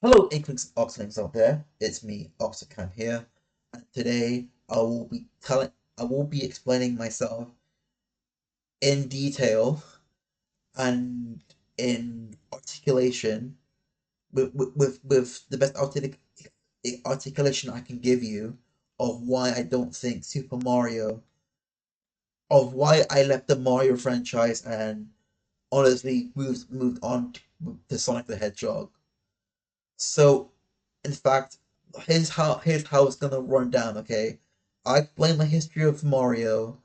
Hello, inklings, octolings out there. It's me, Octocam here, and today I will be explaining myself in detail and in articulation with the best articulation I can give you of why I don't think Super Mario, of why I left the Mario franchise and honestly moved on to Sonic the Hedgehog. So, in fact, here's how it's gonna run down. Okay, I explain my history of Mario.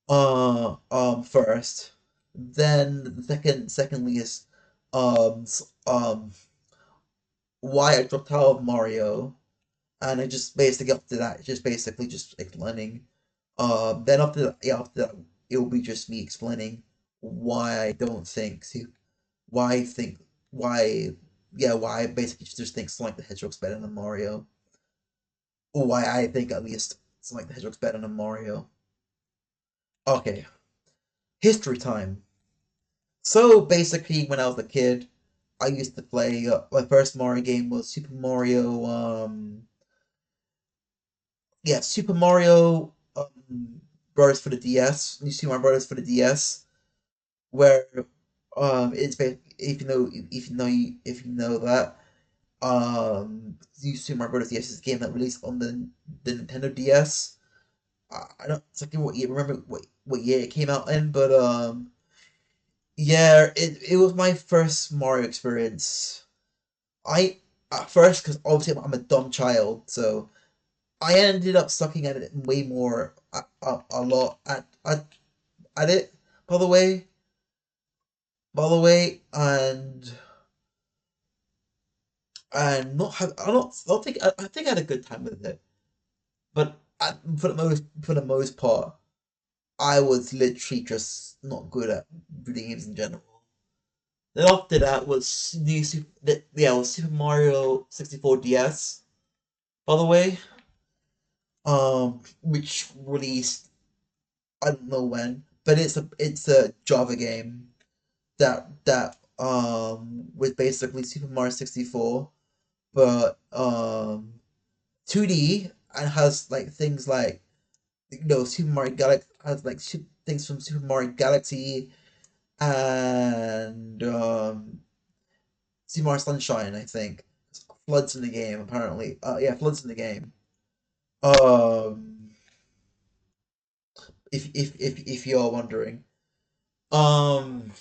First, then the secondly is why I dropped out of Mario, and I just basically after that, just basically just explaining. Then after that, it will be just me explaining why I don't think why I think why why I basically just think Sonic the Hedgehog's better than Mario. Or why I think at least Sonic the Hedgehog's better than Mario. Okay, history time. So basically, when I was a kid, I used to play. My first Mario game was Super Mario. Super Mario Brothers for the DS. New Super Mario Brothers for the DS, where if you know that New Super Mario Brothers DS is a game that released on the Nintendo DS. I don't exactly what year remember what year it came out in, but yeah, it was my first Mario experience. I at first because obviously I'm a dumb child, so I ended up sucking at it way more a lot at it. By the way, and not have I don't think I think I had a good time with it, but for the most part, I was literally just not good at video games in general. Then after that was was Super Mario 64 DS, by the way, which released I don't know when, but it's a Java game that was basically Super Mario 64, but 2D and has like things like Super Mario Galaxy has like things from Super Mario Galaxy and Super Mario Sunshine, I think. Floods in the game, apparently. Yeah, floods in the game. Um, if you're wondering, um,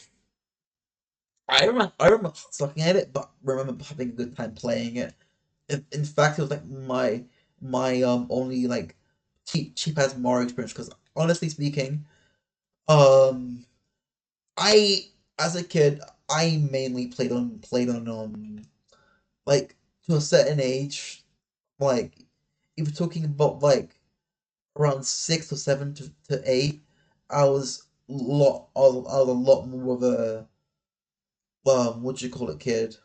I remember sucking at it, but remember having a good time playing it. In fact, it was like my only like cheap ass Mario experience. Because honestly speaking, um, I as a kid I mainly played on like to a certain age, like if you're talking about like around 6 or 7 to 8, I was a lot more of a what do you call it kid,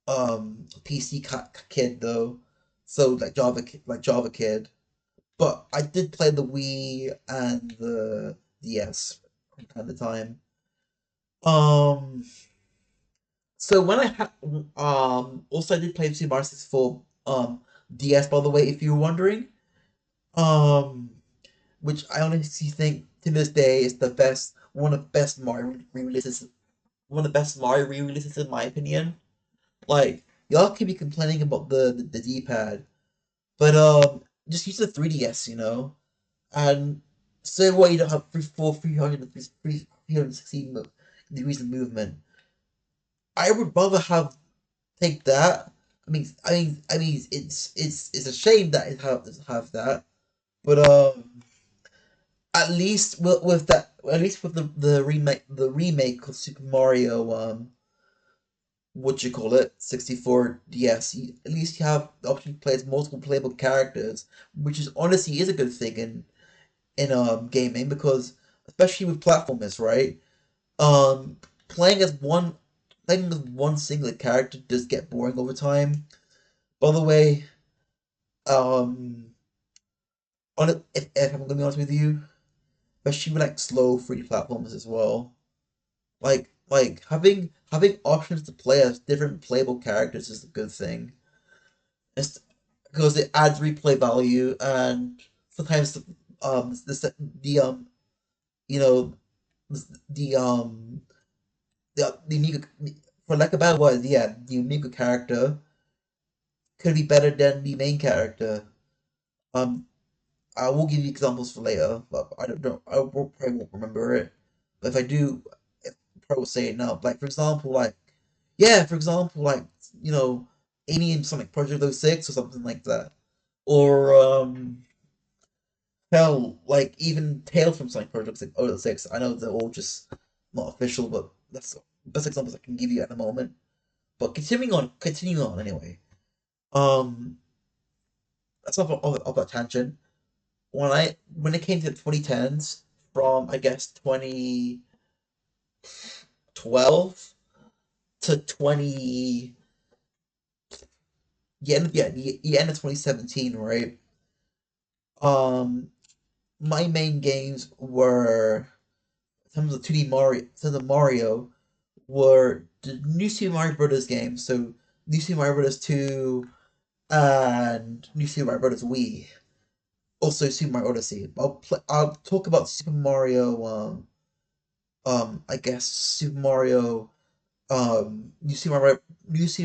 PC kid though, so like Java kid. But I did play the Wii and the DS from time to time. Um, so when I had also I did play Super Mario 64 DS, by the way, if you were wondering. Um, which I honestly think to this day is the best one of the best Mario re-releases, one of the best Mario re-releases in my opinion. Like y'all could be complaining about the D pad, but just use the 3DS, and say what you don't have for 360 degrees of movement. I would rather take that. It's a shame that it doesn't have that, but at least with that, at least with the remake of Super Mario, what you call it, 64 DS, at least you have the option to play as multiple playable characters, which is honestly is a good thing in gaming because especially with platformers, right? Um, playing as one playing as one single character does get boring over time. By the way, um, if I'm gonna be honest with you, especially with like slow free platformers as well. Like like having options to play as different playable characters is a good thing. It's because it adds replay value, and sometimes the you know the the unique, for lack of a better word, yeah, the unique character could be better than the main character. Um, I will give you examples for later, but I don't know. Probably won't remember it. But if I do, I probably will say it now. Like for example, you know, Amy in Sonic Project 06 or something like that, or hell, like even Tales from Sonic Project 06. I know they're all just not official, but that's the best examples I can give you at the moment. But continuing on anyway. Um, that's off a tangent. When it came to the 2010s, from I guess 2012 to 20 the end of 2017, right? Um, my main games were in terms of 2D Mario, in terms of Mario, were the New Super Mario Brothers games. So New Super Mario Brothers 2 and New Super Mario Brothers Wii. Also Super Mario Odyssey. I'll talk about Super Mario. I guess Super Mario. New Super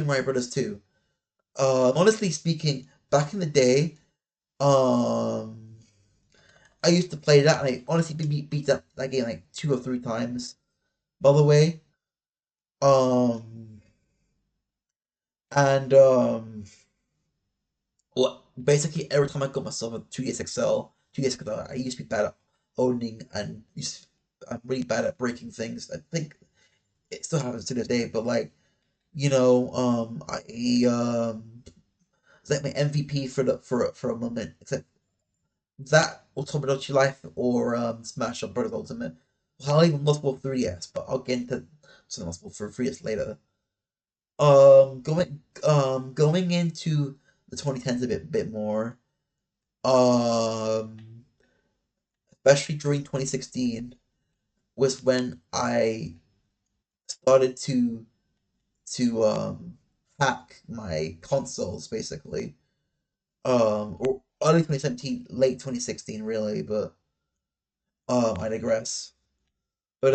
Mario Brothers 2. Honestly speaking, back in the day, um, I used to play that, and I honestly beat that game like 2 or 3 times. By the way, um, and well, basically every time I got myself a 2DS XL, 2DS XL, I used to be bad at owning, and I'm really bad at breaking things. I think it still happens to this day, but like I it's like my MVP for a moment, except that or Tomodachi Life or Smash or Brothers Ultimate. Well, I'll even multiple 3DS, but I'll get into something multiple for 3DS later. Going into the 2010s a bit more. Um, Especially during 2016 was when I started to hack my consoles basically. Or early 2017, late 2016 really, but I digress. But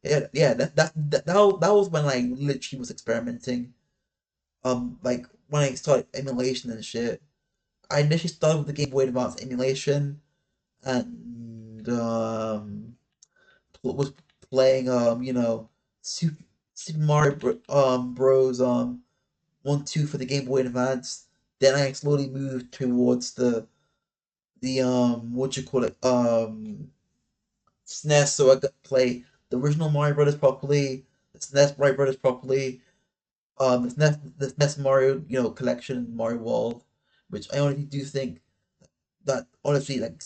yeah, that was when I literally was experimenting. Like when I started emulation and shit. I initially started with the Game Boy Advance emulation, and was playing Super Super Mario Bros 1 2 for the Game Boy Advance. Then I slowly moved towards the what you call it, SNES, so I got to play the original Mario Brothers properly, the SNES Mario Brothers properly, the SNES Mario collection, Mario World, which I honestly do think that honestly like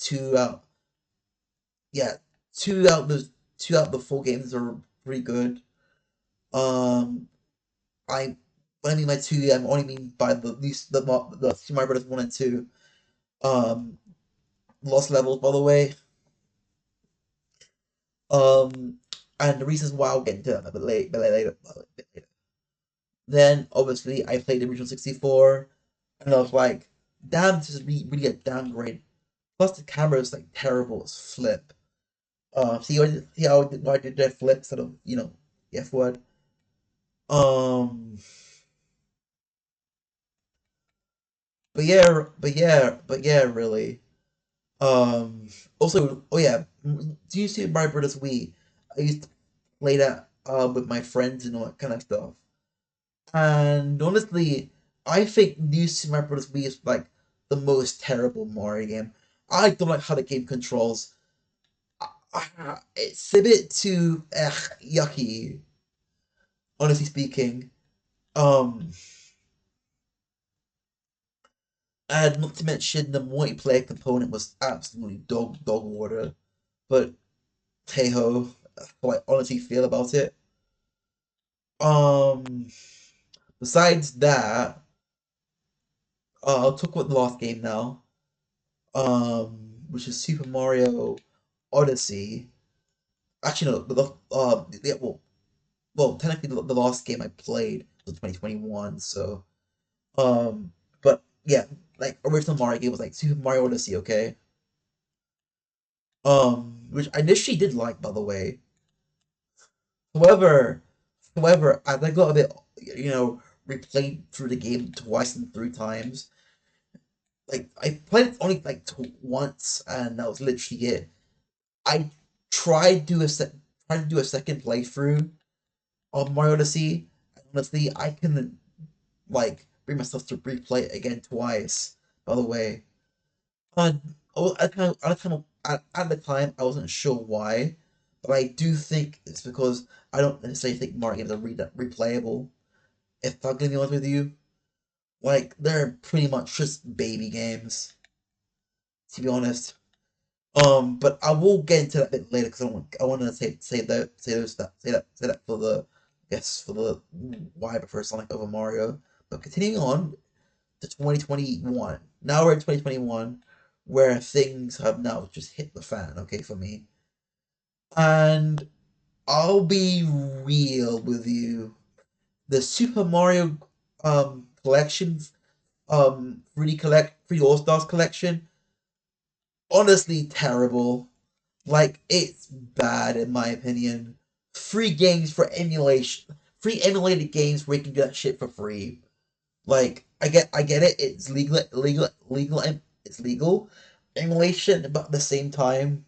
yeah two out the two out the 4 games are pretty good. Um, I when I mean by two, I only mean by the Super Mario Brothers 1 and 2. Um, Lost Levels, by the way. Um, and the reasons why I'll get into that a bit later. Then obviously I played the original 64, and I was like, damn, this is really a downgrade. Plus the camera is like terrible as flip. See how I did that flip instead of the F word. Um, but yeah, really. Um, Also, oh yeah, do you see Mario Brothers Wii? I used to play that with my friends and all that kind of stuff. And honestly, I think New Super Mario Bros. Wii is like the most terrible Mario game. I don't like how the game controls. It's a bit too yucky, honestly speaking. Um, and not to mention the multiplayer component was absolutely dog water. But hey ho, how I honestly feel about it. Um, Besides that, I'll talk about the last game now. Which is Super Mario Odyssey. Actually, no, yeah, well, well, technically the last game I played was 2021. So but yeah, like original Mario game was like Super Mario Odyssey. Okay, which I initially did like, by the way. However, as I got a bit, replayed through the game twice and three times. Like I played it only like once, and that was literally it. I tried to do a second playthrough of Mario Odyssey. Honestly, I couldn't like bring myself to replay it again twice. By the way, uh, at the time, I wasn't sure why, but I do think it's because I don't necessarily think Mario games are replayable. If I'm gonna be honest with you, like they're pretty much just baby games, to be honest. But I will get into that a bit later because I want to say that for the for the why I prefer Sonic over Mario. But continuing on to 2021. Now we're in 2021, where things have now just hit the fan. Okay, for me, and I'll be real with you. The Super Mario collection 3D All Stars collection, honestly terrible. Like it's bad in my opinion. Free games for emulation, free emulated games where you can do that shit for free. Like I get it. It's legal. It's legal emulation, but at the same time,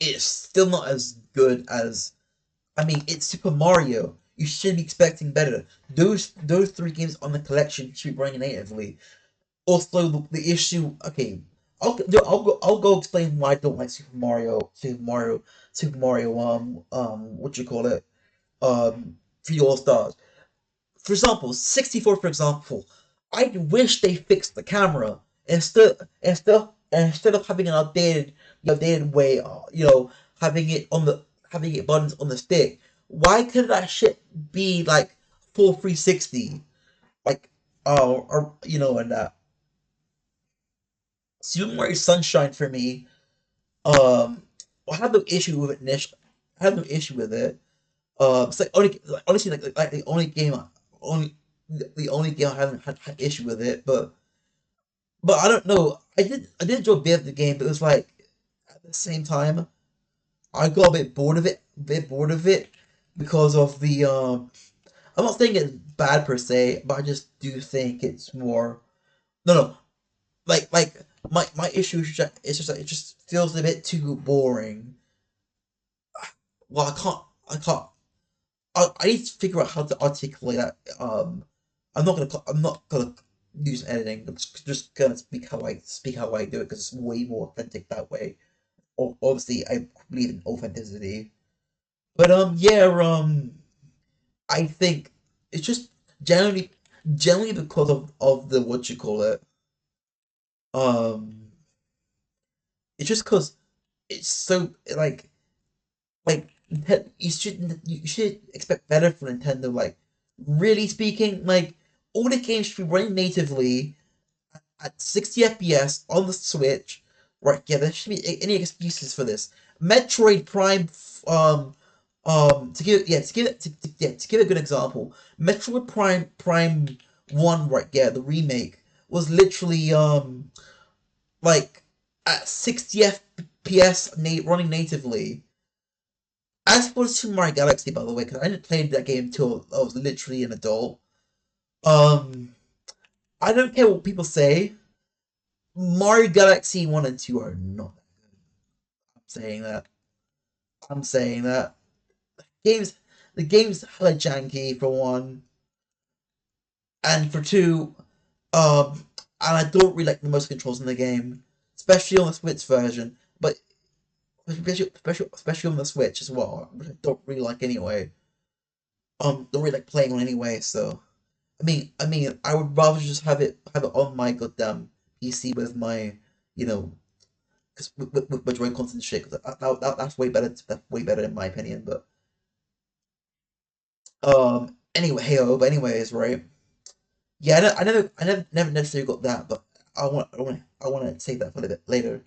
it's still not as good as. I mean, it's Super Mario. You should be expecting better. Those three games on the collection should be running natively. Also, the issue. Okay, I'll go explain why I don't like Super Mario. What you call it? 3 All Stars. For example, 64. For example, I wish they fixed the camera instead of having an outdated way. Having it buttons on the stick. Why could that shit be like full 360? Like, or and that Super Mario Sunshine for me. I had no issue with it initially. I had no issue with it. It's like only like, honestly like only the only game I haven't had issue with it. But I don't know. I did enjoy a bit of the game, but it was like at the same time I got a bit bored of it. Because of the I'm not saying it's bad per se, but I just do think it's more. No, like my issue is just like it just feels a bit too boring. Well, I can't. I need to figure out how to articulate that. I'm not gonna use editing. I'm just gonna speak how I do it because it's way more authentic that way. Obviously, I believe in authenticity. But yeah, I think it's just generally generally because of the what you call it. Um, it's just because it's so like you should expect better from Nintendo. Like, really speaking, like all the games should be running natively at 60 FPS on the Switch. Right? Yeah, there should be any excuses for this. Metroid Prime, to give a good example, Metroid Prime One, right? Yeah, the remake was literally like at 60 FPS running natively. As for Super Mario Galaxy, by the way, because I didn't play that game until I was literally an adult. Um, I don't care what people say. Mario Galaxy 1 and 2 are not that good. I'm saying that. I'm saying that. Games, the game's hella janky for one, and for two, and I don't really like the motion controls in the game, especially on the Switch version. But especially on the Switch as well, which I don't really like anyway. Don't really like playing on anyway. So I would rather just have it on my goddamn PC with my, you know, cause with my Joy-Cons and shit. 'Cause that's way better. That's way better in my opinion. But anyway, but anyways, right? Yeah, never necessarily got that, but I want to save that for a little bit later.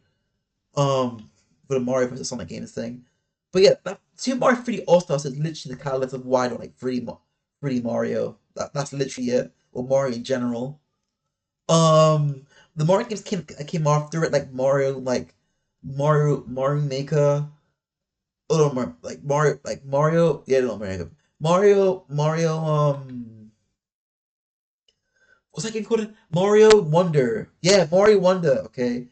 For the Mario vs Sonic games thing. But yeah, that Super Mario 3D All Stars is literally the catalyst of why I don't like 3D Mario. That's literally it, or Mario in general. Um, the Mario games came after it, like Mario Maker. Oh, no, Mario. Yeah, no, Mario. What's that game called? Mario Wonder. Yeah, Mario Wonder. Okay,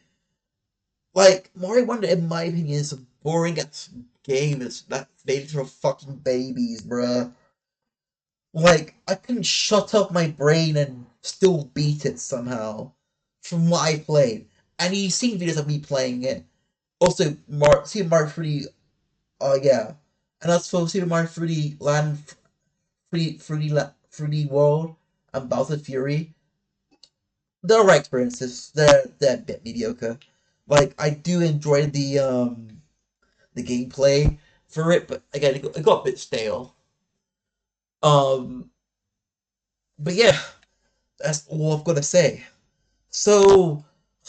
like Mario Wonder, in my opinion, is a boring ass game. It's that made for fucking babies, bruh. Like I couldn't shut up my brain and still beat it somehow from what I played. And you've seen videos of me playing it. Also, Super Mario 3D. Yeah, and as for Super Mario 3D Land, 3D World, and Bowser Fury, they're alright experiences. They're a bit mediocre. Like I do enjoy the gameplay for it, but again, it got a bit stale. Um, but yeah, that's all I've got to say. So,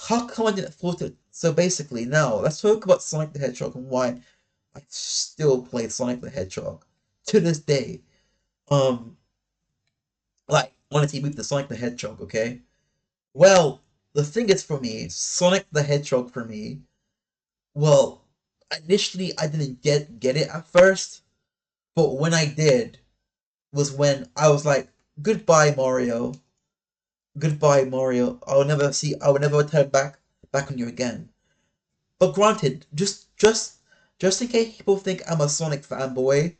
how come I didn't thought it? So basically, now let's talk about Sonic the Hedgehog and why I still play Sonic the Hedgehog to this day. Um, like honestly, move to Sonic the Hedgehog, okay? Well, the thing is for me, Sonic the Hedgehog for me. Well, initially I didn't get it at first, but when I did, was when I was like, "Goodbye, Mario. Goodbye, Mario. I will never turn back on you again." But granted, just in case people think I'm a Sonic fanboy,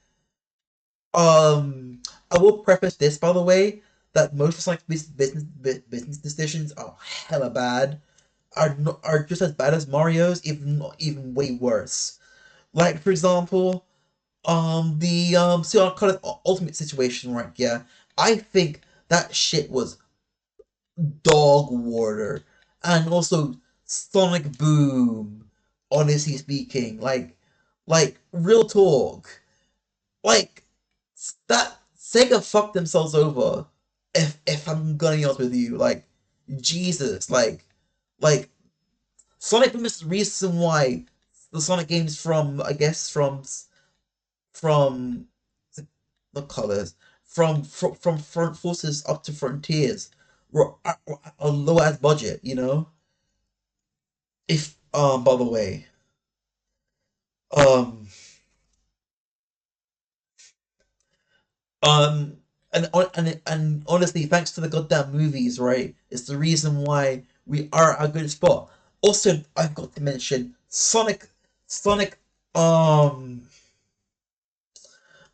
I will preface this by the way that most of Sonic's business decisions are hella bad. Are just as bad as Mario's, even not even way worse. Like for example, the so I'll call it ultimate situation, right? Yeah, I think that shit was dog water, and also Sonic Boom. Honestly speaking, like real talk, like that Sega fucked themselves over. If I'm gonna be honest with you, like Jesus, like Sonic Boom is the reason why the Sonic games from I guess from the colors from Front Forces up to Frontiers were a low ass budget, you know. If by the way, um um and honestly, thanks to the goddamn movies, right? It's the reason why we are at a good spot. Also, I've got to mention Sonic. Um,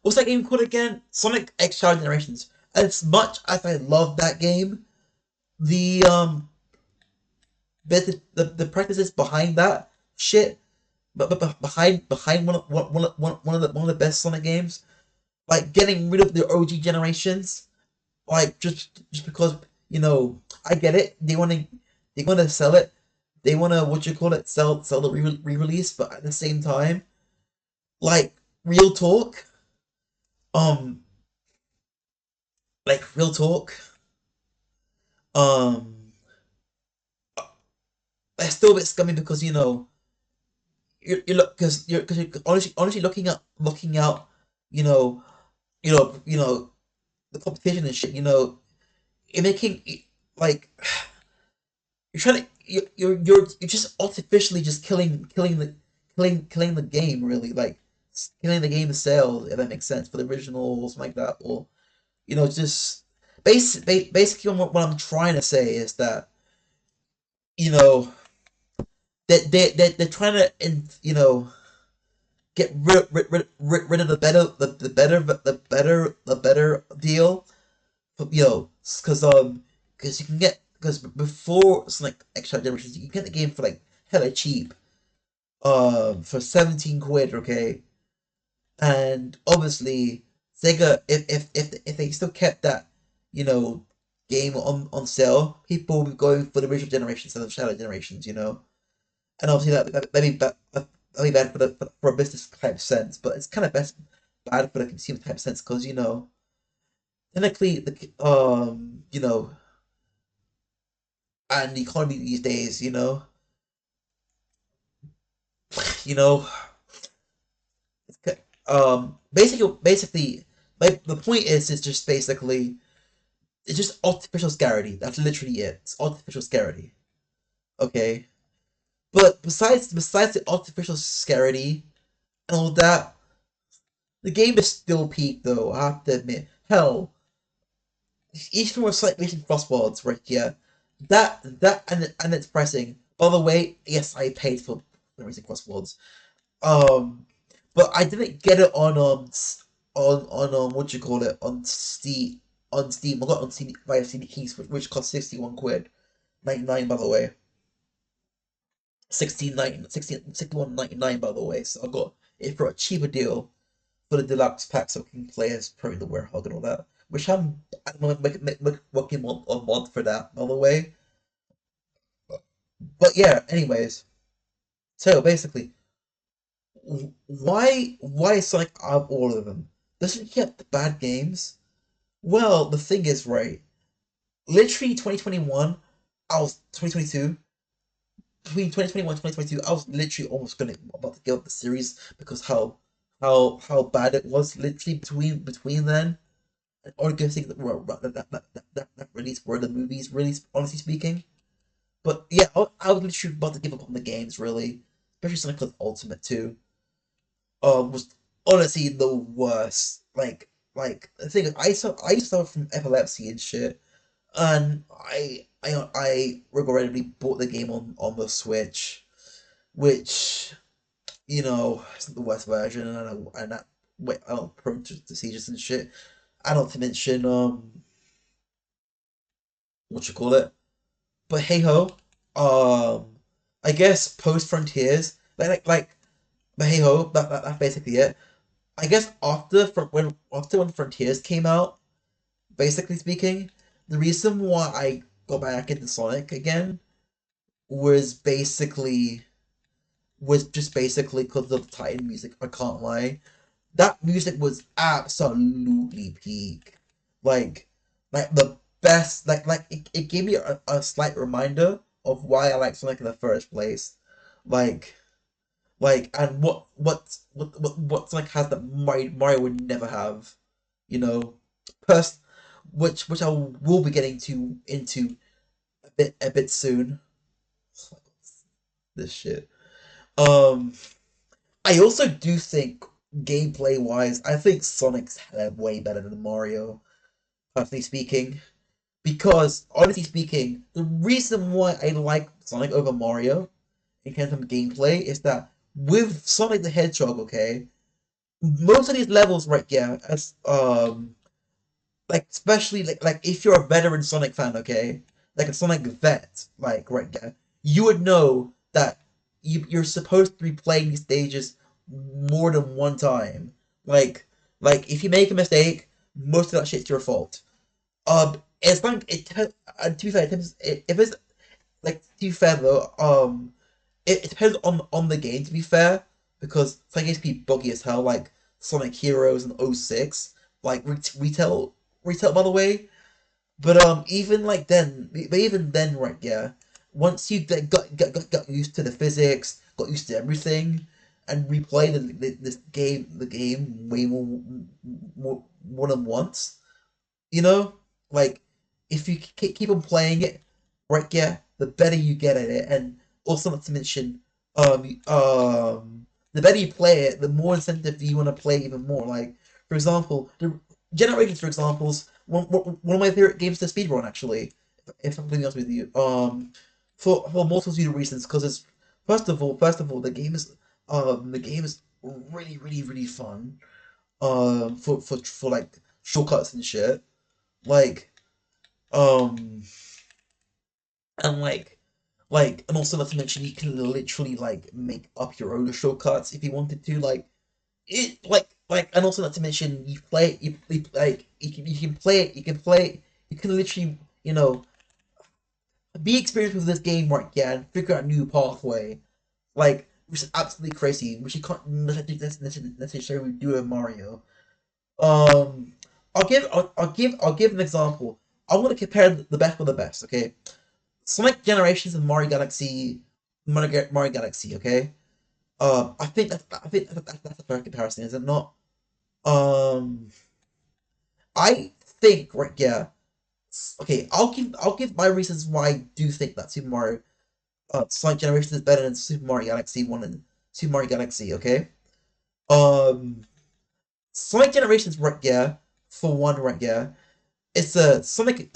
what's that game called again? Sonic X Generations. As much as I love that game, the the practices behind that shit, but behind one of the best Sonic games, like getting rid of the OG generations, like just because I get it. They want to sell it. They want to what you call it sell the re-release, but at the same time, like real talk, um, like real talk, um, it's still a bit scummy because you look because you're honestly looking out, you know the competition and shit. You're making like you're trying to you're just artificially just killing the game really, like killing the game sales, if that makes sense, for the original or something like that, or just basically what I'm trying to say is that you know they're trying to get rid of the better deal, because you can get because before Sonic Extra Generations you can get the game for like hella cheap, for 17 quid, okay, and obviously Sega, if they still kept that you know game on sale, people will be going for the original generation instead of Shadow Generations, and obviously that'd be bad for for a business type sense, but it's kind of bad for the consumer type sense because technically and the economy these days, you know Basically, like the point is, it's just artificial scarcity. That's literally it. It's artificial scarcity. Okay, but besides the artificial scarcity and all that, the game is still peak though. I have to admit. Hell, even with slight mission crosswords, right? Yeah, and it's pressing. By the way, yes, I paid for racing crosswords. Um, but I didn't get it on what you call it on Steam. I got it on Steam via CD Keys, which cost 61 quid, 99 by the way. 61.99 by the way. So I got it for a cheaper deal for the deluxe pack, so I can play as Pro the Werehog and all that. Which I'm working on a mod for that by the way. But yeah, anyways. So basically, why is Sonic out of all of them? Doesn't he have the bad games? Well, the thing is, right? Literally 2021, I was 2022. Between 2021 and 2022, I was literally almost gonna about to give up the series because how bad it was. Literally between then and August that release were the movies released. Honestly speaking, but yeah, I was literally about to give up on the games really, especially Sonic Ultimate too. Was honestly the worst. Like the thing is, I used to suffer from epilepsy and shit, and I regrettably bought the game on the Switch, which isn't the worst version, and that wait, I don't prone to seizures and shit. And not to mention what you call it, but hey ho, I guess post Frontiers, but hey ho, that's basically it. I guess after when Frontiers came out, basically speaking, the reason why I got back into Sonic again was basically because of the Titan music. I can't lie, that music was absolutely peak. Like, like the best. It gave me a slight reminder of why I like Sonic in the first place. Like, and what Sonic has that Mario would never have. You know, pers- which I will be getting to into a bit soon. This shit. Um, I also do think gameplay wise, I think Sonic's way better than Mario. Personally speaking, because honestly speaking, the reason why I like Sonic over Mario in terms of gameplay is that with Sonic the Hedgehog, okay, most of these levels, right? Yeah, as like especially like if you're a veteran Sonic fan, okay, like a Sonic vet, like right there, you would know that you're supposed to be playing these stages more than one time. Like if you make a mistake, most of that shit's your fault. It's like to be fair, if it's like to be fair though, it depends on the game. To be fair, because some games can be buggy as hell, like Sonic Heroes and '06, like retail by the way. But even then, right? Yeah, once you got used to the physics, got used to everything, and replay the game way more than once, you know, like if you keep on playing it, right? Yeah, the better you get at it, and also not to mention, the better you play it, the more incentive you want to play even more. Like for example, the Generations, for examples, one of my favorite games to speedrun actually. If I'm being honest with you, for multitude of reasons, because it's first of all, the game is really fun. For like shortcuts and shit. Like um and and also not to mention you can literally like make up your own shortcuts if you wanted to. And also not to mention you can play it, you can literally be experienced with this game, right? Yeah, and figure out a new pathway, which is absolutely crazy, which you can't necessarily do with Mario. um I'll give an example. I want to compare the best with the best, okay? Sonic Generations and Mario Galaxy, okay? That's a fair comparison, is it not? Um, I think right, yeah. Okay, I'll give my reasons why I do think that Super Mario Sonic Generations is better than Super Mario Galaxy One and Super Mario Galaxy. Okay. Um, Sonic Generations right, yeah. For one, right, yeah. It's a Sonic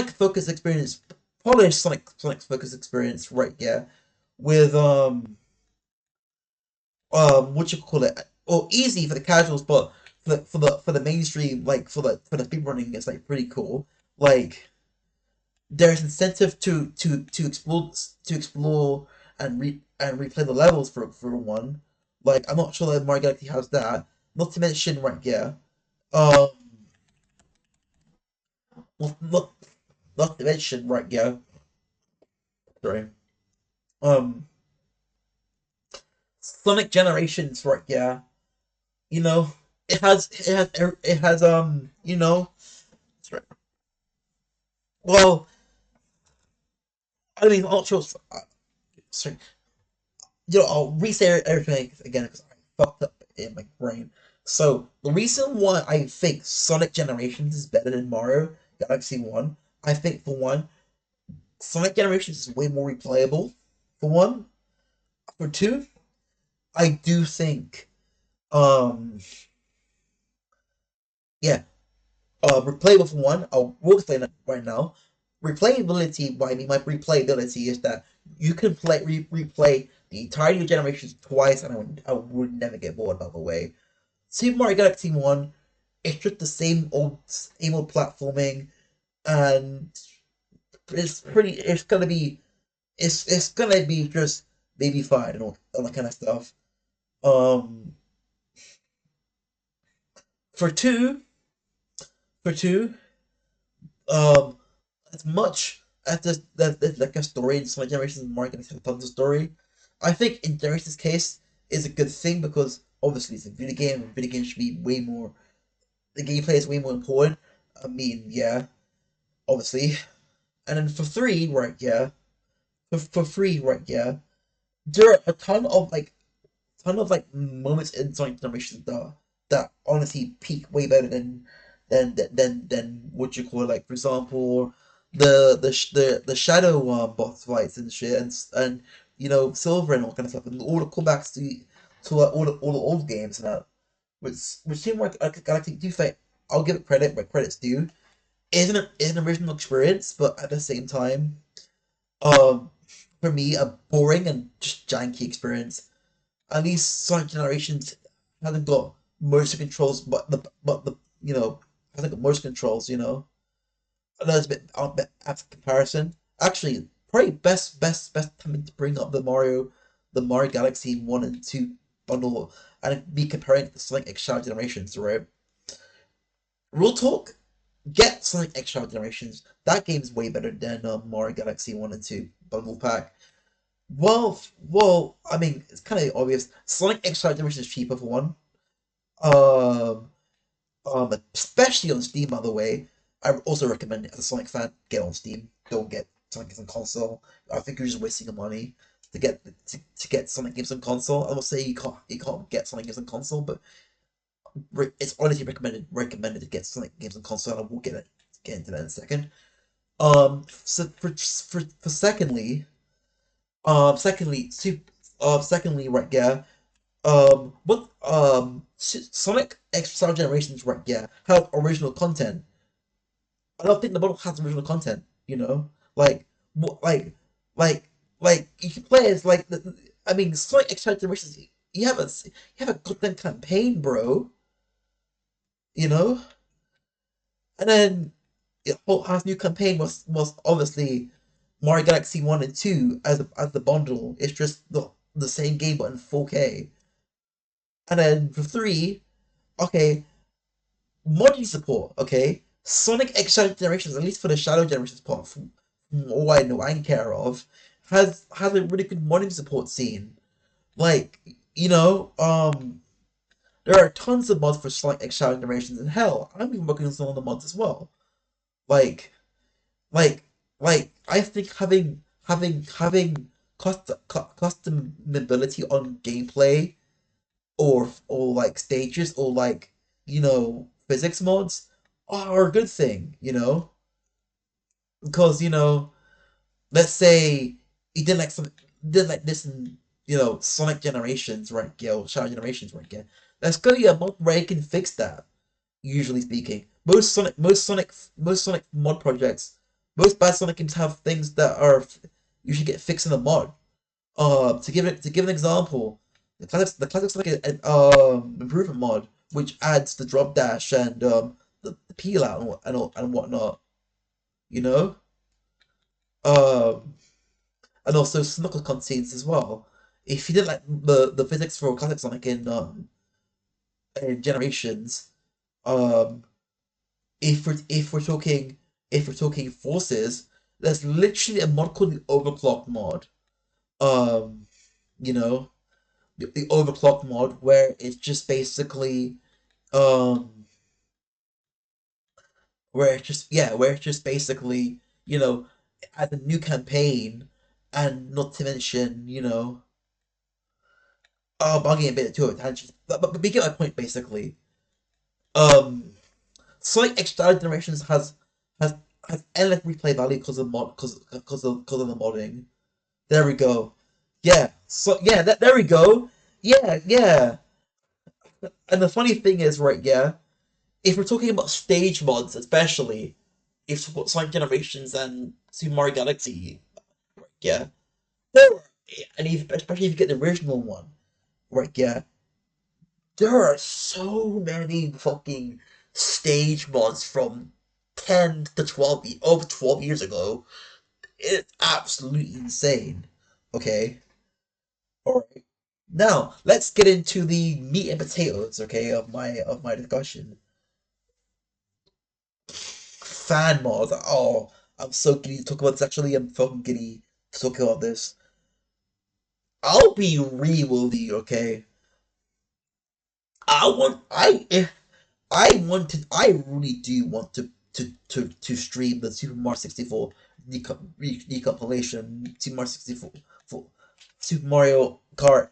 focused experience, polished Sonic focused experience, right, yeah. With what you call it, or easy for the casuals, but for the mainstream, like for the speed running, it's like pretty cool. Like there's incentive to explore and replay the levels for one. Like I'm not sure that Mario Galaxy has that. Not to mention, right? Yeah. Um. Not not to mention, right? Yeah. Sorry. Um. Sonic Generations, right? Yeah. You know, it has. Sorry. Well, I mean, I'm not sure. Sorry. I'll restate everything again because I fucked up in my brain. So the reason why I think Sonic Generations is better than Mario Galaxy One, I think for one, Sonic Generations is way more replayable. For one, for two, I do think, um, yeah, replayable for one. We'll explain that right now. Replayability, what I mean by replayability is that you can replay the entirety of Generations twice, and I would never get bored. By the way, Super Mario Galaxy One, it's just the same old platforming, and it's gonna be just baby fine and all that kind of stuff. Um, for two, for two, um, as much as there's like a story in some Generations and Mario Galaxy have tons of story, I think in Generations' case is a good thing because obviously it's a video game and video games should be way more. The gameplay is way more important. I mean, yeah, obviously. And then for three, right, yeah. For free, right, yeah. There are a ton of moments in Sonic Generations that honestly peak way better than what you call, like, for example, the shadow boss fights and shit, and Silver and all kind of stuff, and all the callbacks to all the old games and that, which seem like Galaxy do think. I'll give it credit where credit's due. Is an original experience, but at the same time, um, for me, a boring and just janky experience. At least Sonic Generations hasn't got motion controls, but the hasn't got motion controls. I know it's a bit after comparison. Actually, probably best time to bring up the Mario Galaxy One and Two bundle and be comparing it to Sonic X Shadow Generations, right? Real talk, get Sonic X Shadow Generations. That game's way better than Mario Galaxy One and Two bundle pack. Well, I mean, it's kind of obvious. Sonic X Generations is cheaper for one. Um, Especially on Steam, by the way. I also recommend it as a Sonic fan, get on Steam. Don't get Sonic games on console. I think you're just wasting your money to get Sonic games on console. I will say you can't get Sonic games on console, but it's honestly recommended to get Sonic games on console. And I will get into that in a second. So for secondly, right, yeah. What Sonic X Star Generations, right, yeah, have original content. I don't think the bundle has original content. Like what, like you can play as I mean, Sonic X Star Generations. You have a content campaign, bro. You know, and then the whole has new campaign was obviously Mario Galaxy One and Two as the bundle. It's just the same game but in 4K. And then for three, okay, modding support, okay. Sonic X Shadow Generations, at least for the Shadow Generations part, from all I know and care of, has a really good modding support scene. Like, there are tons of mods for Sonic X Shadow Generations, and hell, I'm even working on some of the mods as well. Like, like, I think having customability on gameplay or like stages or like physics mods are a good thing, because let's say you did like some did like this in Sonic Generations, right? Yeah, or Shadow Generations, right? Yeah, there's gonna be a mod where you can fix that. Usually speaking, most Sonic mod projects, most bad Sonic games have things that are usually get fixed in a mod. To give an example, the classic Sonic improvement mod, which adds the drop dash and the peel out and whatnot, you know, um, and also snorkel cutscenes as well. If you did like the physics for classic Sonic in Generations, um, if we're talking forces, there's literally a mod called the Overclock mod. Um, you know, the Overclock mod where it's just basically um where it's just basically add a new campaign, and not to mention I'm getting a bit to it tangent, but you get my point basically. um Sonic X Generations has endless replay value because of the modding. There we go. Yeah. So yeah, there we go. Yeah, yeah. And the funny thing is, right? Yeah, if we're talking about stage mods, especially if we Sonic Generations and Super Mario Galaxy, yeah, there are, and especially if you get the original one, right? Yeah, there are so many fucking stage mods from over 12 years ago. It's absolutely insane. Okay, all right. Now let's get into the meat and potatoes, okay, of my discussion. Fan mods. Oh, I'm so giddy to talk about this. Actually, I'm fucking giddy to talk about this. I'll be real with you, okay? If I really do want to stream the Super Mario 64 decompilation, Super Mario 64, for Super Mario Kart,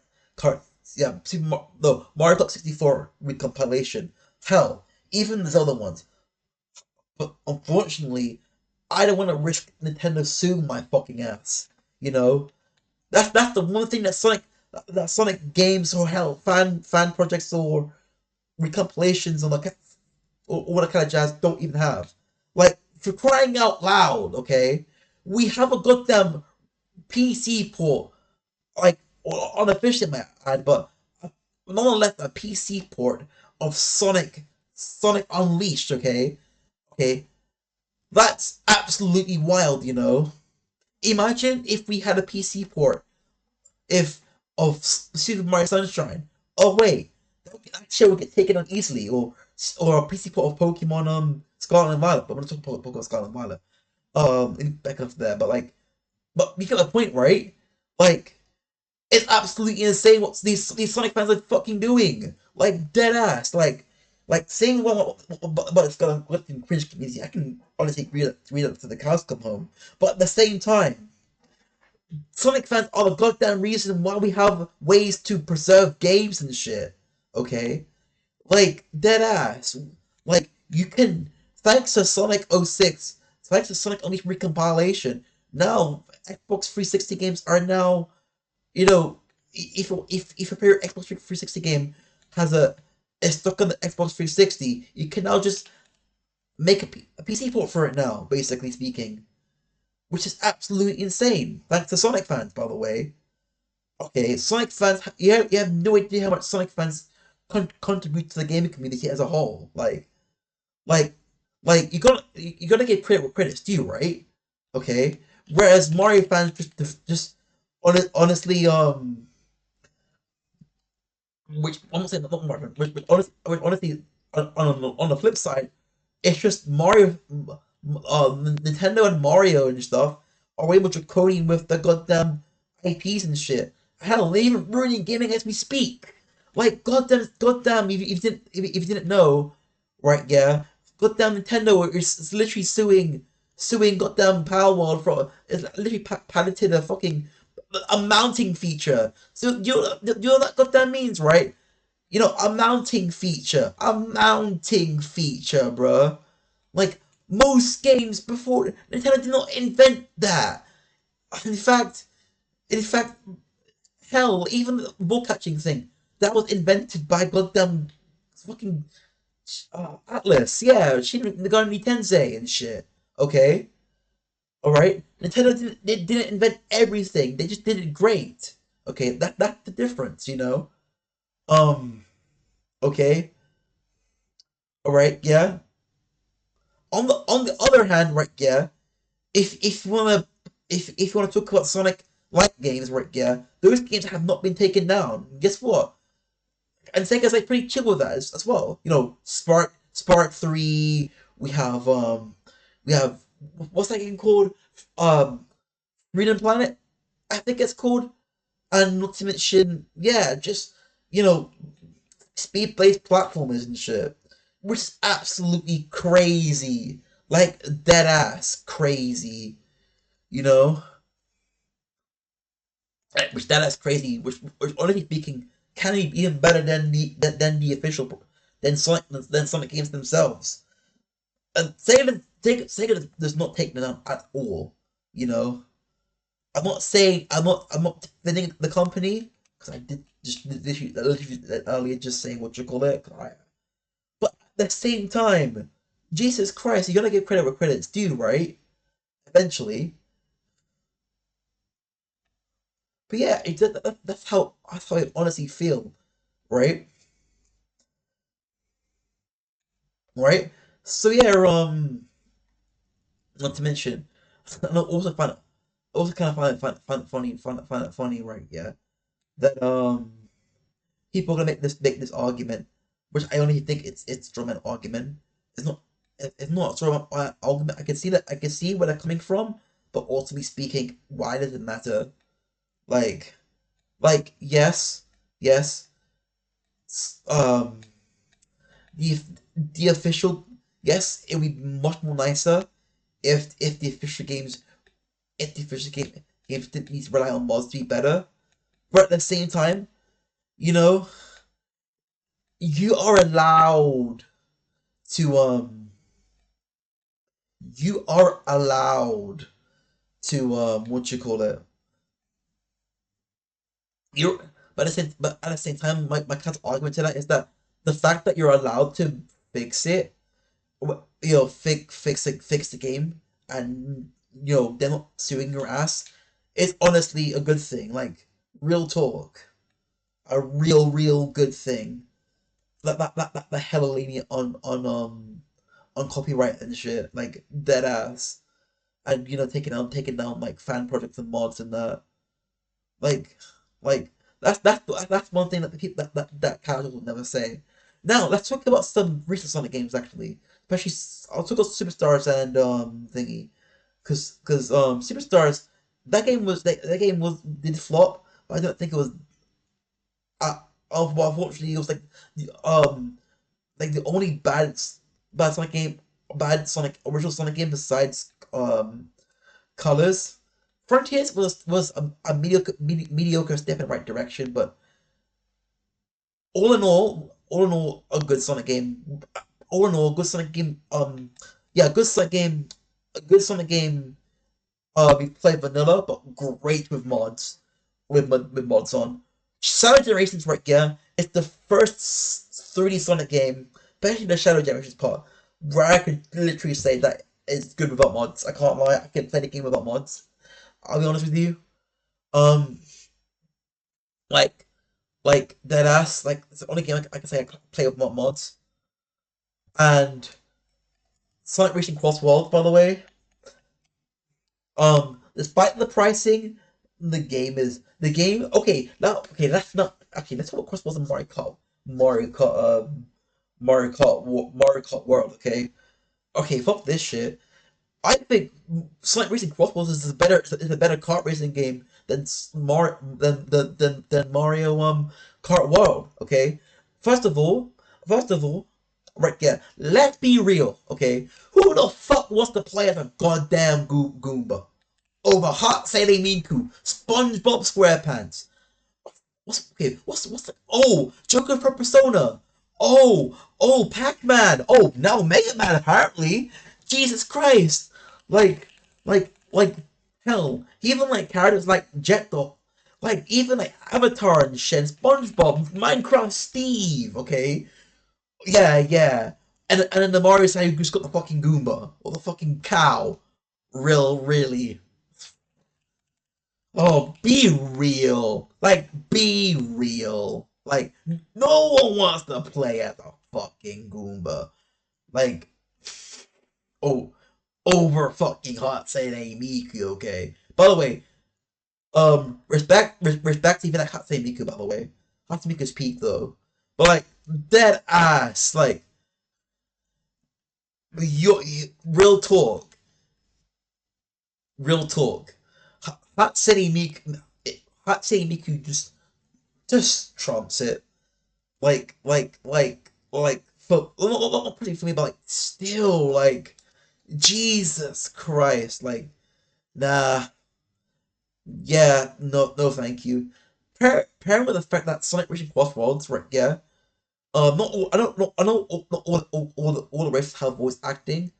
yeah, no, Mario Kart 64 recompilation. Hell, even the other ones. But unfortunately, I don't want to risk Nintendo suing my fucking ass. You know, that's the one thing that Sonic games or hell fan projects or recompilations or what kind of jazz don't even have. Like, for crying out loud, okay, we have a goddamn PC port, like unofficial, man, but nonetheless a PC port of Sonic Unleashed. Okay, that's absolutely wild. Imagine if we had a PC port if of Super Mario Sunshine. Oh wait, that shit would get taken on easily, or a PC port of Pokemon Scarlet and Violet. But we're not talking about Pokemon Scarlet and Violet. Back up there, but but you get the point, right? Like, it's absolutely insane what these Sonic fans are fucking doing. Like, dead ass. Like saying but it's got a cringe community. I can honestly read it to the cows come home. But at the same time, Sonic fans are the goddamn reason why we have ways to preserve games and shit. Okay? Like, dead ass. Like, you can, thanks to Sonic '06, thanks to Sonic Unleashed recompilation, now Xbox 360 games are now, you know, if a player Xbox 360 game has is stuck on the Xbox 360, you can now just make a PC port for it now, basically speaking, which is absolutely insane. Thanks to Sonic fans, by the way. Okay, Sonic fans, you have no idea how much Sonic fans contribute to the gaming community as a whole. Like, you gotta give credit where credit's due, right? Okay. Whereas Mario fans just honestly, which I'm not saying not Mario, which honestly, on the flip side, it's just Mario, Nintendo and Mario and stuff are way more draconian with the goddamn IPs and shit. Hell, they even ruining gaming as we speak. Like, goddamn, if you didn't know, right? Yeah, goddamn Nintendo is literally suing goddamn Power World for it's literally patented a fucking a mounting feature. So you know what that means, right? You know, a mounting feature, bruh. Like most games before, Nintendo did not invent that. In fact, in fact, hell, even the ball catching thing that was invented by goddamn fucking Atlas. Yeah, Shin Megami Tensei and shit. Okay, all right. Nintendo didn't invent everything. They just did it great. Okay, that's the difference, you know. Um. Okay. All right. Yeah. On the other hand, right? Yeah. If you wanna if you wanna talk about Sonic like games, right? Yeah. Those games have not been taken down. Guess what? And Sega's like pretty chill with that as well. You know, Spark 3. We have what's that game called? Um, Freedom Planet. I think it's called. And not to mention, yeah, just you know, speed based platformers and shit, which is absolutely crazy, like dead ass crazy. You know, which dead ass crazy. Which honestly speaking, can be even better than the official than Sonic games themselves. And Sega does not take them down at all. You know, I'm not defending the company because I did just literally earlier just saying what you call it. But at the same time, Jesus Christ, you gotta give credit where credit's due, right? Eventually. But yeah, that's how I honestly feel, right? Right. So yeah, not to mention, I also kind of find it funny, right? Yeah, that people are gonna make this argument, which I only think it's a an argument. It's not it's not sort of an argument. I can see where they're coming from, but ultimately speaking, why does it matter? Like yes, yes, um, the the official yes, it would be much more nicer if the official games if the official games didn't need to rely on mods to be better. But at the same time, you know, you are allowed to you are allowed to what you call it. You're but at the same time, my cat's argument to that is that the fact that you're allowed to fix it, you know, fix the game, and you know they're not suing your ass, is honestly a good thing. Like real talk, a real good thing. That the hella lenient on copyright and shit, like dead ass, and you know taking down like fan projects and mods and that. Like, like that's one thing that the people that casuals will never say. Now let's talk about some recent Sonic games actually, especially I'll talk about Superstars and thingy, cause Superstars that game was did flop, but I don't think it was. Well, unfortunately, it was like the only bad Sonic game, bad Sonic original Sonic game besides Colors. Frontiers was a mediocre step in the right direction, but all in all, a good Sonic game. All in all, good Sonic game. Yeah, good Sonic game. A good Sonic game. We play vanilla, but great with mods. With mods on. Shadow Generations, right? Yeah, it's the first 3D Sonic game, especially the Shadow Generations part, where I could literally say that it's good without mods. I can't lie. I can play the game without mods. I'll be honest with you. Um, like dead ass. Like it's the only game I can say I play with mods. And Sonic Racing Cross World, by the way. Despite the pricing, the game. Okay, now okay, that's not okay. Let's talk about Cross World and Mario Kart World. Okay, okay, fuck this shit. I think Sonic Racing Cross Worlds is a better kart racing game than than Mario Kart World. Okay, first of all, first of all, right? Yeah, let's be real. Okay, who the fuck wants to play as a goddamn Goomba? over Hatsune Miku, SpongeBob SquarePants. What's the, oh, Joker for Persona. Pac-Man. Oh, now Mega Man apparently. Jesus Christ. Like like hell. Even like characters like Jet Dog, like even like Avatar and shit, SpongeBob, Minecraft Steve, okay? Yeah. And then the Mario side who just got the fucking Goomba. Or the fucking cow. Really. Oh, be real. Like, be real. Like, no one wants to play as a fucking Goomba. Like, oh, over fucking hot saying Miku, okay? By the way, respect even like Hatsune Miku, by the way. Hatsune Miku's peak, though. But, like, dead ass, like, real talk. Real talk. Hatsune Miku, Hatsune Miku just trumps it. For not pretty for me, but like still like Jesus Christ, like nah, yeah, no, thank you. Pairing with the fact that Sonic reaching cross worlds, right? Yeah. Not all, I know not all the races have voice acting,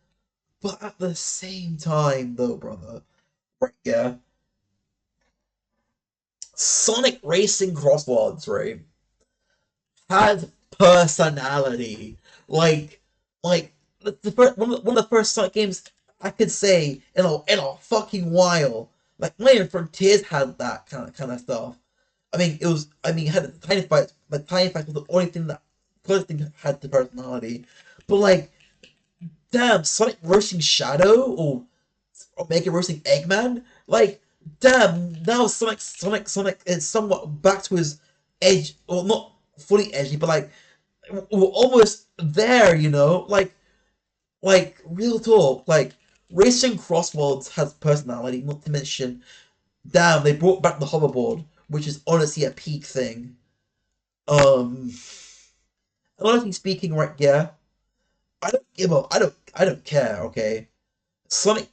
but at the same time, though, brother, right? Yeah. Sonic Racing Crossworlds, right? Has personality. Like, like the first, one of the first Sonic games I could say in a fucking while. Like, Land Frontiers had that kind of stuff. I mean, it was. I mean, it had Tiny Fight, but Tiny Fight was the only thing that first thing that had the personality. But like, damn, Sonic roasting Shadow or Mega roasting Eggman. Like, damn, now Sonic is somewhat back to his edge, or not fully edgy, but like we're almost there, you know? Real talk, like Racing Crossworlds has personality, not to mention, damn, they brought back the hoverboard, which is honestly a peak thing. Um Honestly speaking, right, yeah. I don't give up. I don't care, okay? Sonic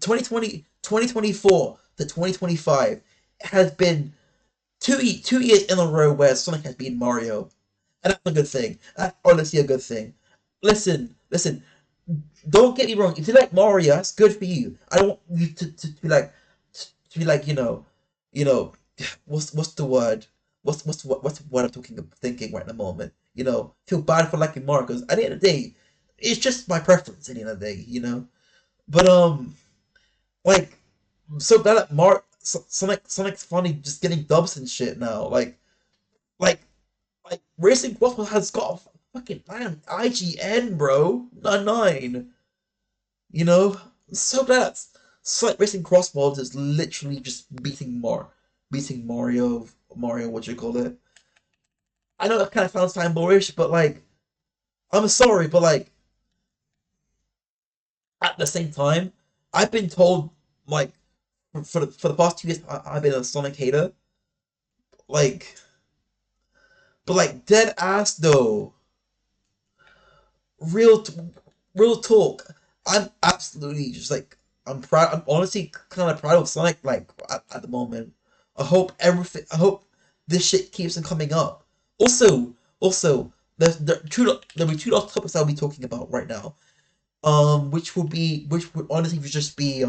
2024 to 2025 has been 2 years in a row where Sonic has beaten Mario. And that's a good thing. That's honestly a good thing. Listen, don't get me wrong. If you like Mario, that's good for you. I don't want you to be like you know, what's the word? What's the word I'm thinking right in the moment? Feel bad for liking Mario because at the end of the day, it's just my preference. At the end of the day, But like, I'm so glad that Sonic's finally just getting dubs and shit now. Like, Racing Waffle has got a fucking IGN, bro. 9. You know, so that's Sonic Racing Crossworlds is literally just beating Mario. What you call it? I know that kind of sounds fanboyish, but like, I'm sorry, but like, at the same time, I've been told like for the past 2 years I've been a Sonic hater. Like, but like dead ass though, real t- real talk. I'm absolutely just like I'm proud. I'm honestly kind of proud of Sonic. Like at the moment, I hope everything. I hope this shit keeps on coming up. Also, there'll be two last topics I'll be talking about right now. Which would honestly just be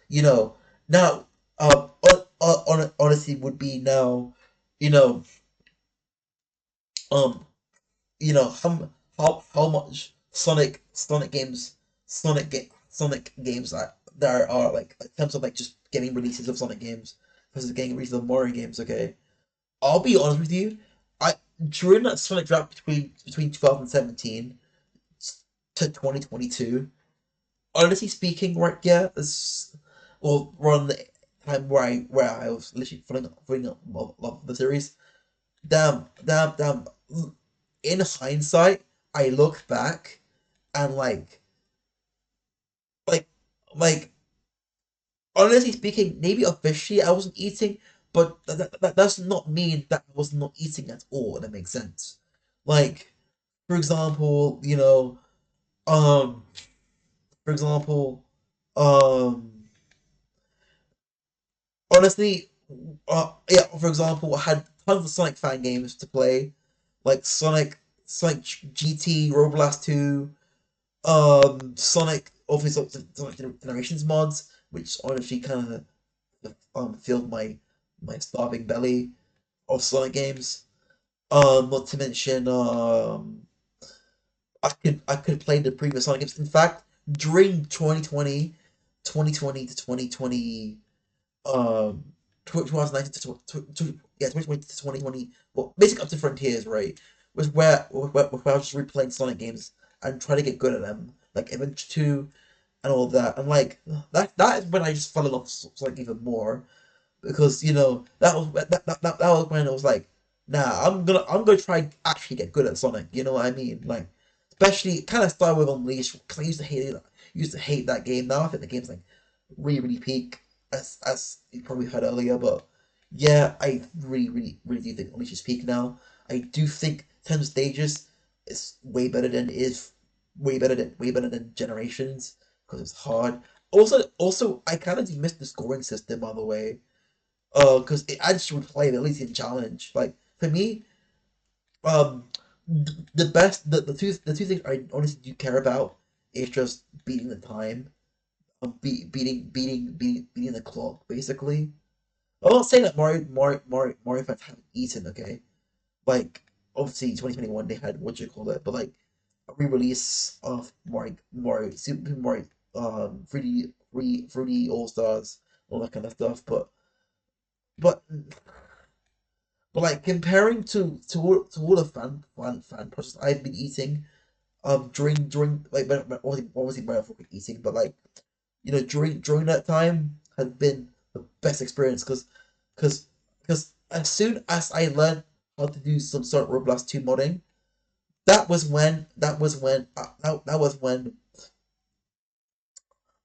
you know, now honestly would be now, you know, um, how much Sonic games that there are like in terms of like just getting releases of Sonic games versus getting releases of Mario games. Okay, I'll be honest with you. I During that Sonic drop between 2017 to 2022, honestly speaking, right? Yeah, this well around the time where I was literally following up love the series. Damn. In hindsight, I look back and like, like, honestly speaking, maybe officially I wasn't eating, but that does not mean that I was not eating at all. That makes sense. Like, for example, um, for example, um, honestly, yeah. For example, I had tons of Sonic fan games to play, like Sonic GT, Roblast 2, Sonic, obviously Sonic Generations mods, which honestly kind of filled my starving belly of Sonic games. Not to mention, I could play the previous Sonic games. In fact, during 2020 to 2020, 2019 yeah, 2020 to 2020, well, basically up to Frontiers, right? Was where I was just replaying Sonic games and trying to get good at them, like Adventure 2 and all that. And like that is when I just fell in love with Sonic even more, because that was when it was like, nah, I'm gonna try actually get good at Sonic. You know what I mean? Like, especially kind of started with Unleashed, because I used to hate that game. Now I think the game's like really peak, as you probably heard earlier. But yeah, I really do think Unleashed is peak now. I do think 10 stages is way better than Generations, because it's hard. Also, I kind of do miss the scoring system, by the way. Because it adds to play, at least in challenge. Like for me, um, the two things I honestly do care about is just beating the time, beating the clock, basically. I'm not saying that Mario fans haven't eaten, okay? Like obviously 2021 they had what you call it, but like a re-release of Mario Super Mario 3D All Stars, all that kind of stuff. But But like comparing to all the fan process I've been eating during like obviously my eating, but like during that time has been the best experience, because because as soon as I learned how to do some sort of Roblox 2 modding, that was when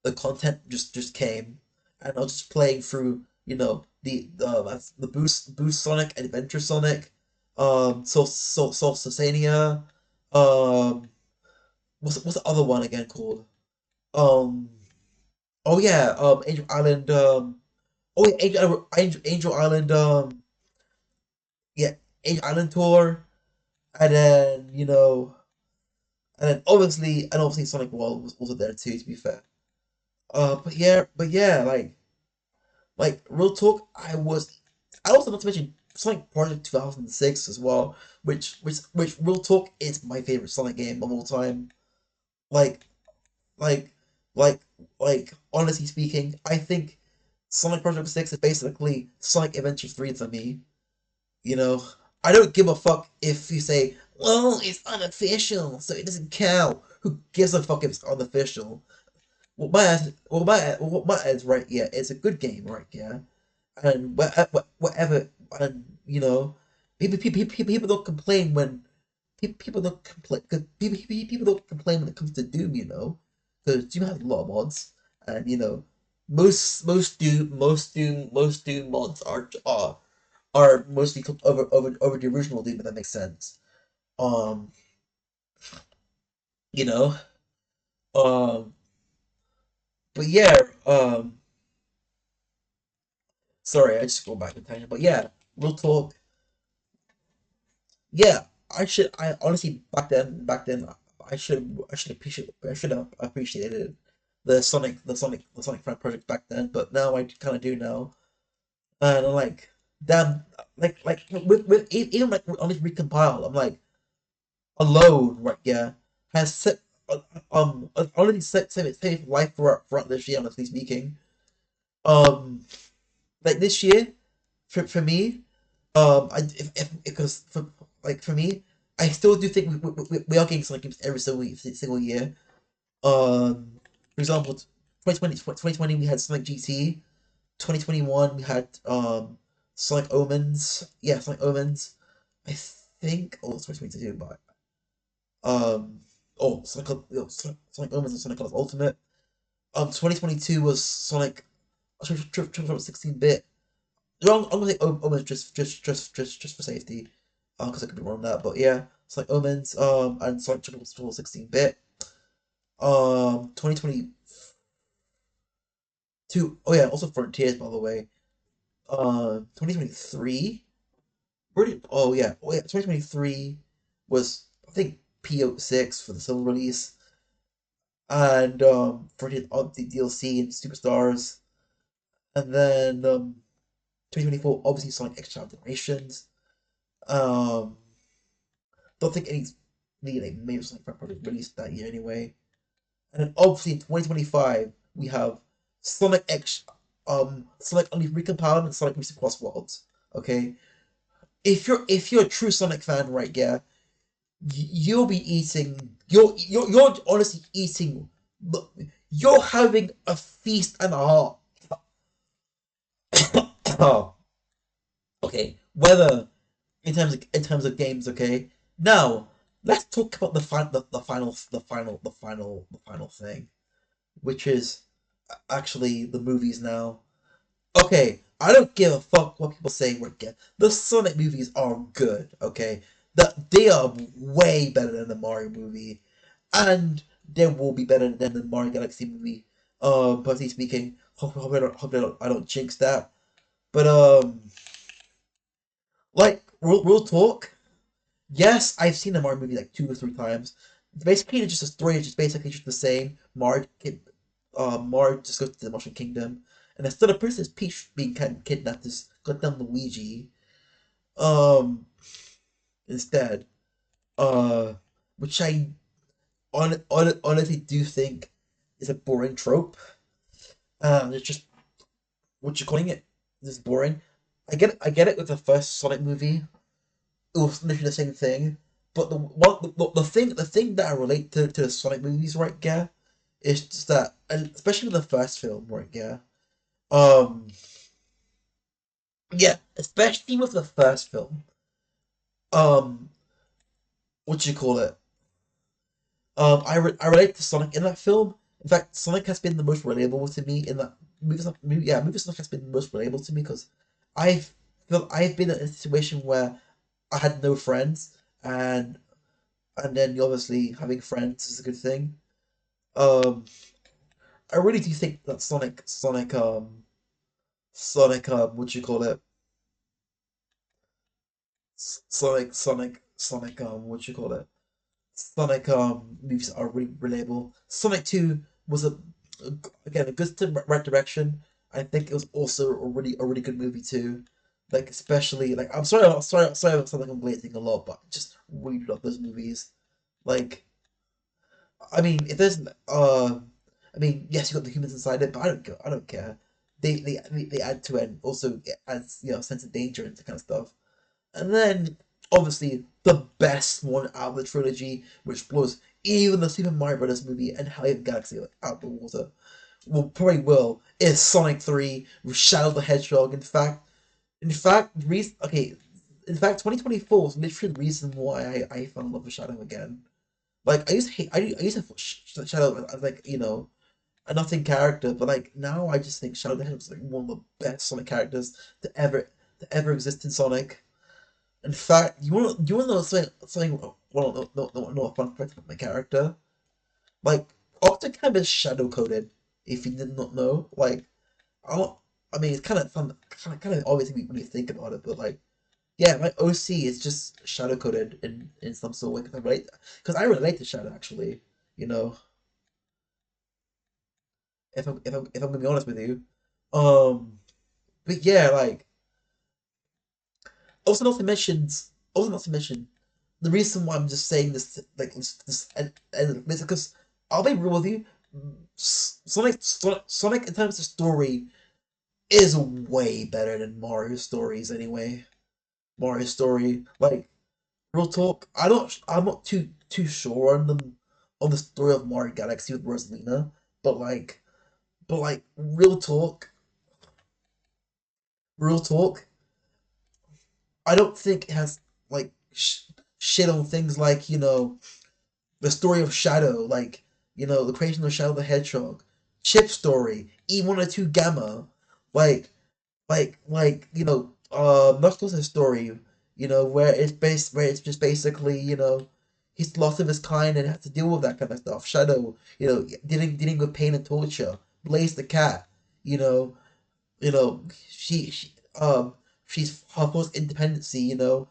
the content just came, and I was just playing through the Boost Sonic, Adventure Sonic, Soul Sasania, um what's the other one again called? Um oh yeah, Angel Island, oh yeah, Angel Island, yeah, Angel Island Tour, and then and obviously Sonic World was also there too, to be fair. But yeah, like real talk, I also not to mention Sonic Project 2006 as well, which real talk is my favorite Sonic game of all time. Like like like honestly speaking, I think Sonic Project 6 is basically Sonic Adventure 3 for me. You know, I don't give a fuck if you say, well, it's unofficial, so it doesn't count. Who gives a fuck if it's unofficial? What matters, right? Yeah, it's a good game, right? Yeah, and whatever, and people don't complain when people don't complain, because people don't complain when it comes to Doom, because Doom has a lot of mods, and most Doom mods are mostly cooked over the original Doom, if that makes sense. Um, you know, um, but yeah, sorry, I just go back to tangent, but yeah, real talk. Yeah, I honestly back then I should have appreciated the Sonic fan project back then, but now I kind of do now. And I'm like, damn, like even like on this recompile, I'm like, alone, right? Yeah, has set already saved life throughout this year. Honestly speaking, um, like this year for me, I if because for me, I still do think we are getting Sonic games every single year. For example, 2020 we had Sonic GT. 2021 we had Sonic Omens. Yeah, Sonic Omens. I think it's 2022, but Sonic Omens and Sonic Colors Ultimate. 2022 was Sonic 16-bit. I'm gonna say Omens just for safety, because I could be wrong on that. But yeah, it's like Omens, and Sonic Triple 16-bit. 2022. Oh yeah, also Frontiers, by the way. 2023. Oh yeah, 2023 was I think PO6 for the solo release, and for the DLC and Superstars, and then 2024 obviously Sonic X Generations. Um, don't think any like major Sonic project released that year anyway. And then obviously in 2025 we have Sonic X, Sonic Unleashed Recompiled and Sonic Racing Cross Worlds. Okay, if you're a true Sonic fan, right? Yeah, you'll be eating. You're honestly eating. You're having a feast and a half. Oh, okay. Whether in terms of games, okay. Now let's talk about the final thing, which is actually the movies now. Okay, I don't give a fuck what people say. We're good. The Sonic movies are good. Okay, they are way better than the Mario movie, and they will be better than the Mario Galaxy movie. Personally speaking, hope I don't jinx that. But like real talk. Yes, I've seen the Mario movie like 2 or 3 times. Basically, it's just a story. It's just basically just the same. Mario just goes to the Mushroom Kingdom, and instead of Princess Peach being kidnapped, this goddamn Luigi. Um, instead, uh, which I honestly do think is a boring trope. It's just what you're calling it. This is boring. I get it with the first Sonic movie. It was literally the same thing. But the thing that I relate to the Sonic movies, right, yeah, is just that, and especially with the first film, right, yeah. Um, yeah, especially with the first film. Um, what do you call it? I relate to Sonic in that film. In fact, Sonic has been the most relatable to me in that movie Sonic has been the most relatable to me because I've I've been in a situation where I had no friends, and then obviously having friends is a good thing. Um, I really do think that what you call it? What you call it? Sonic movies are really relatable. Sonic 2 was again a good step in the right direction. I think it was also a really good movie too. Like especially like I'm sorry I sound like I'm blading a lot, but I just really love those movies. Like I mean, if there's I mean, yes, you got the humans inside it, but I don't care. They add to it, and also it adds a sense of danger and that kind of stuff. And then obviously the best one out of the trilogy, which blows even the Super Mario Brothers movie and Hell Galaxy out the water, probably will, is Sonic 3 with Shadow the Hedgehog. Okay, in fact, 2024 was literally the reason why I fell in love with Shadow again. Like I used to hate, I used to Shadow as like a nothing character, but like now I just think Shadow the Hedgehog is like one of the best Sonic characters to ever exist in Sonic. In fact, you want to know something well no fun fact about my character? Like Octocam is shadow coded. If you did not know, like I don't. I mean, it's kind of fun, kind of obvious when you think about it, but like yeah, my OC is just shadow coded in some sort of way because I relate to Shadow actually. You know, if I'm gonna be honest with you, um, but yeah, like also not to mention the reason why I'm just saying this like this and this because I'll be real with you, Sonic in terms of story is way better than Mario's stories anyway. Mario's story, like real talk, I'm not too sure on the story of Mario Galaxy with Rosalina, but like real talk, I don't think it has like shit on things like the story of Shadow, like the creation of Shadow the Hedgehog, Chip story, E102 Gamma, like Knuckles' story, where it's just basically he's lost of his kind and has to deal with that kind of stuff. Shadow, dealing with pain and torture. Blaze the cat, you know, she she's her post independency, which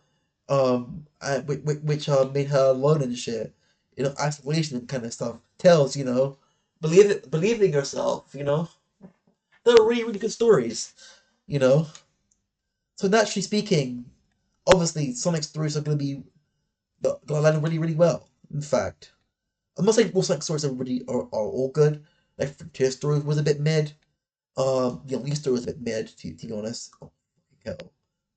made her alone and shit, isolation and kind of stuff. Tells, believing yourself, they're really really good stories, you know. So naturally speaking, obviously Sonic's stories are gonna land really really well. In fact, I'm not saying all Sonic stories are all good. Like Frontier story was a bit mid. The Elite story was a bit mid, to be honest. Oh, hell,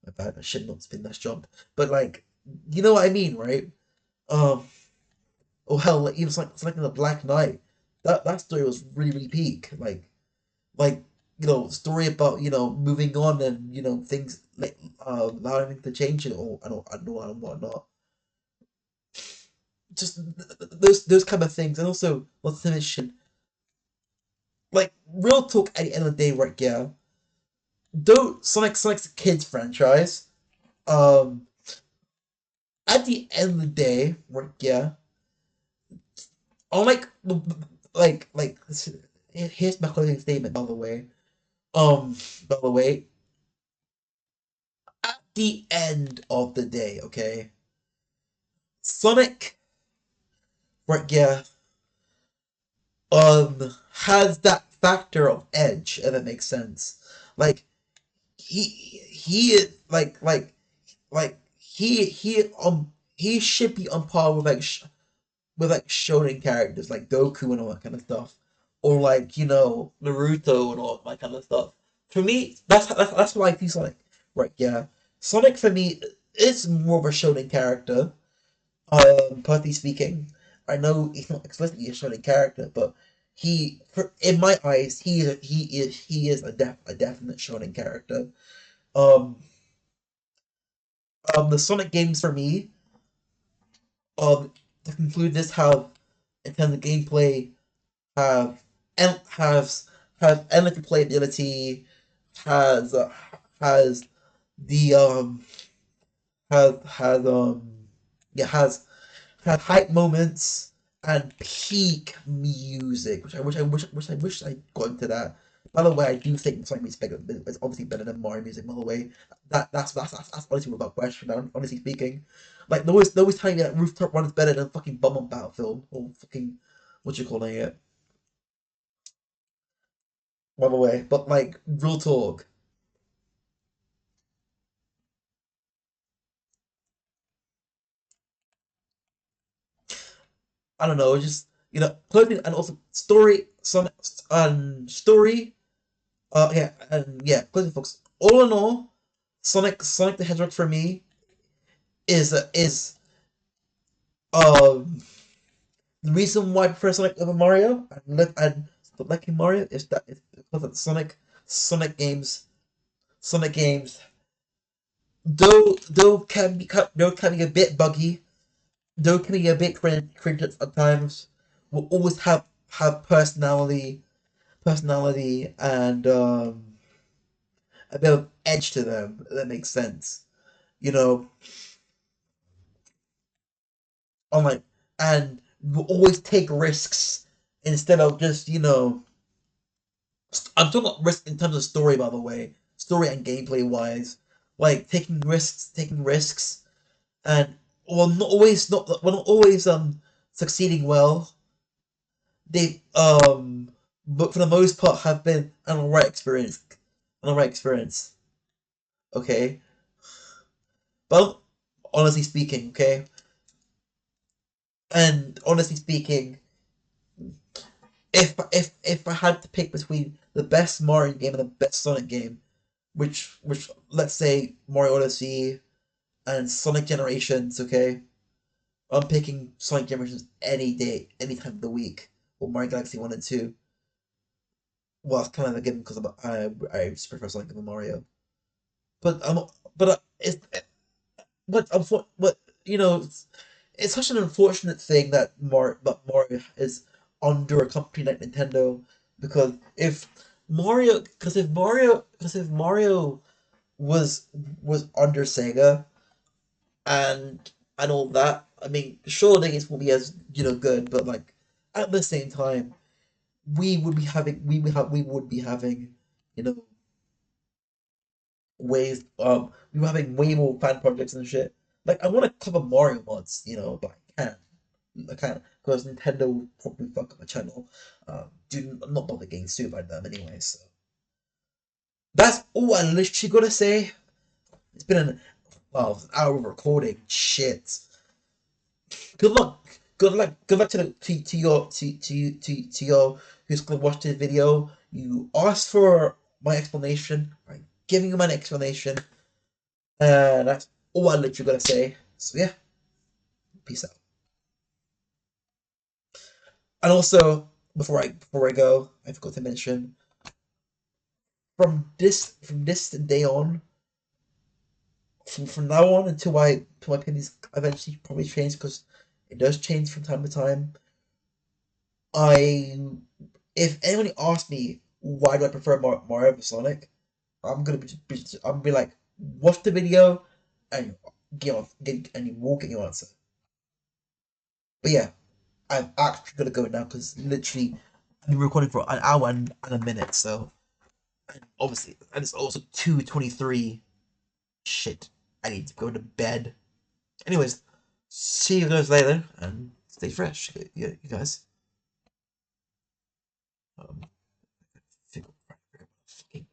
my bad. I should not spin that jump. But like, you know what I mean, right? Um, oh hell, like, even Sonic in the Black Knight. That story was really really peak. Like story about moving on and things like allowing things to change and all and whatnot. Just those kind of things, and also not to mention, like real talk at the end of the day, right? Yeah, though Sonic's a kids franchise. Um, at the end of the day, right? Yeah, unlike here's my closing statement. By the way, um, by the way, at the end of the day, okay, Sonic, right? Yeah, has that factor of edge, if that makes sense. Like he is he should be on par with with like shonen characters like Goku and all that kind of stuff, or like Naruto and all that kind of stuff. For me, that's why I feel Sonic. Right? Yeah, Sonic for me is more of a shonen character. Personally speaking, I know he's not explicitly a shonen character, but in my eyes, he is a definite shonen character. Um, the Sonic games for me, um, to conclude this, have in terms of gameplay, have and have endless replayability, has has the has yeah has hype moments and peak music, which I got into that. By the way, I do think Sonic music is obviously better than Mario music. By the way, that's honestly without question. Honestly speaking, like there was telling me that Rooftop Run is better than fucking Bum on Battlefield or fucking what you calling it. By the way, but like real talk, I don't know, just clothing and also story, story. Yeah, and yeah, closing folks. All in all, Sonic the Hedgehog for me is the reason why I prefer Sonic over Mario and liking Mario is that it's because of the Sonic games. Sonic games, though can be a bit buggy, though can be a bit cringe at times, will always have personality and a bit of edge to them. If that makes sense, you know. I'm like, and will always take risks instead of just I'm talking about risk in terms of story, by the way, story and gameplay wise, like taking risks, and not always succeeding well. They but for the most part have been an alright experience, an alright experience. Okay, but honestly speaking, okay, and honestly speaking, if I had to pick between the best Mario game and the best Sonic game, which let's say Mario Odyssey and Sonic Generations, okay, I'm picking Sonic Generations any day, any time of the week, or Mario Galaxy 1 and 2. Well, it's kind of a given because I just prefer Sonic over Mario, but it's but it's such an unfortunate thing that Mario is under a company like Nintendo, because if Mario was under Sega and all that, I mean, sure the games will be as good, but like at the same time, we would be having you know ways. We were having way more fan projects and shit. Like I want to cover Mario mods, but I can't. I can't because Nintendo will probably fuck up my channel. I'm not bother getting sued by them anyway. So that's all I literally gotta say. It's been an hour of recording. Shit. Good luck. Good luck. Good luck to your who's gonna watch this video. You asked for my explanation. I'm giving you my explanation. And that's all I literally gotta say. So yeah, peace out. And also, before I go, I forgot to mention from this day on, from now on until my opinions eventually probably change because it does change from time to time. I if anyone asks me why do I prefer Mario over Sonic, I'm gonna be like, watch the video and and you will get your answer. But yeah, I'm actually gonna go now because literally I've been recording for an hour and a minute, so and obviously and it's also 2:23. Shit, I need to go to bed. Anyways, see you guys later and stay fresh, you guys. Um, fucking